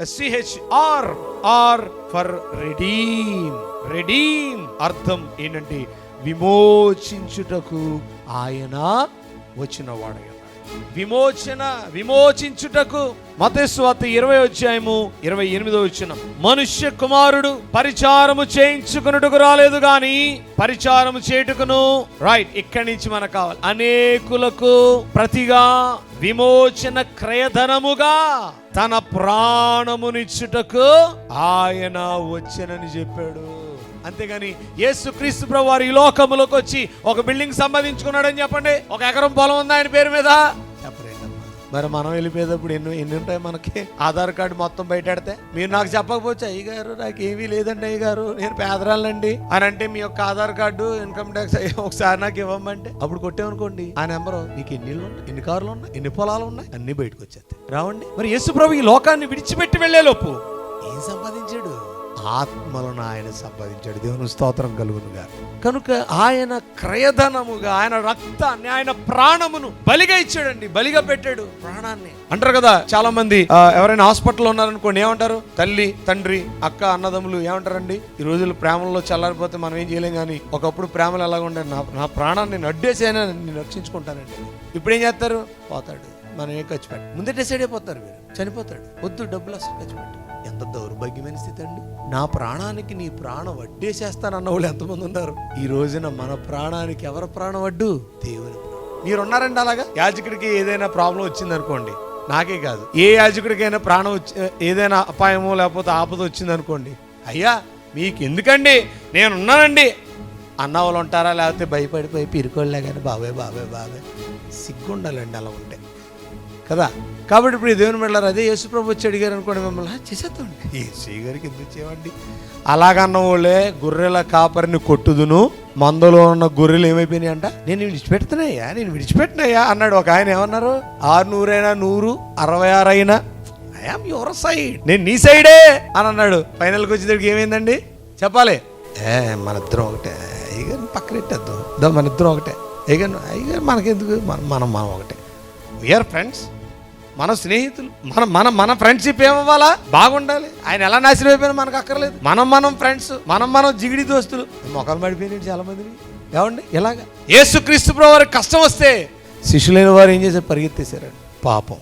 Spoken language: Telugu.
CHR, R for redeem. Redeem అర్థం ఏంటంటే విమోచించుటకు ఆయన వచ్చిన వాడు. విమోచించుటకు. మత్తయి సువార్త 20:28 మనుష్య కుమారుడు పరిచారము చేయించుకున్నట్టుకు రాలేదు గాని పరిచారము చేయుటకును. రైట్, ఇక్కడి నుంచి మనకు కావాలి అనేకులకు ప్రతిగా విమోచన క్రయధనముగా తన ప్రాణమునిచ్చుటకు ఆయన వచ్చెనని చెప్పాడు. అంతేగాని యేసుక్రీస్తు ప్రభు వారు ఈ లోకములోకి వచ్చి ఒక బిల్డింగ్ సంపాదించుకున్నాడని చెప్పండి, ఒక ఎకరం పొలం ఉంది ఆయన పేరు మీద చెప్పలేదమ్మా. మరి మనం వెళ్ళిపోయేటప్పుడు ఎన్ని ఉంటాయి మనకి? ఆధార్ కార్డు మొత్తం బయటెడితే మీరు నాకు చెప్పకపోవచ్చు, అయ్యగారు నాకు ఏమీ లేదండి అయ్యగారు నేను పేదరాలండి అని అంటే మీ యొక్క ఆధార్ కార్డు ఇన్కమ్ ట్యాక్స్ ఒకసారి నాకు ఇవ్వమంటే అప్పుడు కొట్టేమనుకోండి ఆ నెంబరు నీకు ఎన్ని ఇళ్ళు ఉన్నాయి, ఎన్ని కార్లు ఉన్నాయి, ఎన్ని పొలాలు ఉన్నాయి అన్ని బయటకు వచ్చేస్తాయి. రావండి. మరి యేసు ప్రభు ఈ లోకాన్ని విడిచిపెట్టి వెళ్లే లోపు ఏం సంపాదించాడు? ఆత్మలను ఆయన సంపాదించాడు. దేవుని స్తోత్రం కలుగునుగా. కనుక ఆయన క్రయధనముగా ఆయన రక్తాన్ని ఆయన ప్రాణమును బలిగా ఇచ్చాడండి. బలిగా పెట్టాడు ప్రాణాన్ని. అంటారు కదా చాలా మంది, ఎవరైనా హాస్పిటల్లో ఉన్నారనుకోండి ఏమంటారు? తల్లి తండ్రి అక్క అన్నదమ్ములు ఏమంటారండి? ఈ రోజులు ప్రేమల్లో చల్లారిపోతే మనం ఏం చేయలేం. కానీ ఒకప్పుడు ప్రేమలు ఎలాగ ఉండే, నా ప్రాణాన్ని నేను అడ్డేసైనా నేను రక్షించుకుంటానండి. ఇప్పుడు ఏం చేస్తారు? పోతాడు, మనం ఏం ఖర్చు పెట్టాలి, ముందే డిసైడ్ అయిపోతారు, మీరు చనిపోతాడు, వద్దు డబ్బులు అసలు ఖర్చు పెట్టు. ఎంత దౌర్భాగ్యమైన స్థితి అండి. నా ప్రాణానికి నీ ప్రాణం వడ్డేసేస్తానన్న వాళ్ళు ఎంతమంది ఉన్నారు? ఈ రోజున మన ప్రాణానికి ఎవరి ప్రాణం వడ్డు? దేవుని ప్రాణం. మీరున్నారండి అలాగా? యాజకుడికి ఏదైనా ప్రాబ్లం వచ్చింది అనుకోండి, నాకే కాదు ఏ యాజకుడికైనా ప్రాణం ఏదైనా అపాయమో లేకపోతే ఆపద వచ్చింది అనుకోండి, అయ్యా మీకు ఎందుకండి నేనున్నానండి అన్న వాళ్ళు ఉంటారా? లేకపోతే భయపడిపోయి పిరుకోళ్ళే కానీ బాబాయ్ బాబాయ్ బాబాయ్ సిగ్గుండాలండి అలా ఉంటే కదా. కాబట్టి ఇప్పుడు దేవుని బిడ్డలారా, అదే యేసుప్రభు వచ్చి అడిగారు అనుకోండి, మిమ్మల్ని చేసేద్దామండి. యేసు గారికి ఎందుకు చేయమండి? అలాగన్న వాళ్ళే గొర్రెల కాపరిని కొట్టుదును, మందలో ఉన్న గొర్రెలు ఏమైపోయినాయి అంట, నేను విడిచిపెట్టినాయా అన్నాడు. ఒక ఆయన ఏమన్నారు? 600 అయినా 100, 66 అయినా ఐఆమ్ యువర్ సైడ్, నేను నీ సైడే అని అన్నాడు. ఫైనల్కి వచ్చేసరికి ఏమైందండి చెప్పాలి? మన ఇద్దరం ఒకటే, అయ్యగారు పక్కన పెట్టేద్దాం, మన ఇద్దరం ఒకటే, అయ్యగారు మనకెందుకు, మనం ఒకటే, వీఆర్ ఫ్రెండ్స్, మన స్నేహితులు, మన ఫ్రెండ్షిప్ ఏమవ్వాలా? బాగుండాలి. ఆయన ఎలా నాశనం అయిపోయినా మనకు అక్కర్లేదు. మనం ఫ్రెండ్స్, మనం జిగిడి దోస్తులు. మొక్కలు పడిపోయినాయి చాలా మందిని. ఏమండి ఇలాగా యేసుక్రీస్తు ప్రభువు వారికి కష్టం వస్తే శిష్యులైన వారు ఏం చేశారు? పరిగెత్తేశారండి పాపం.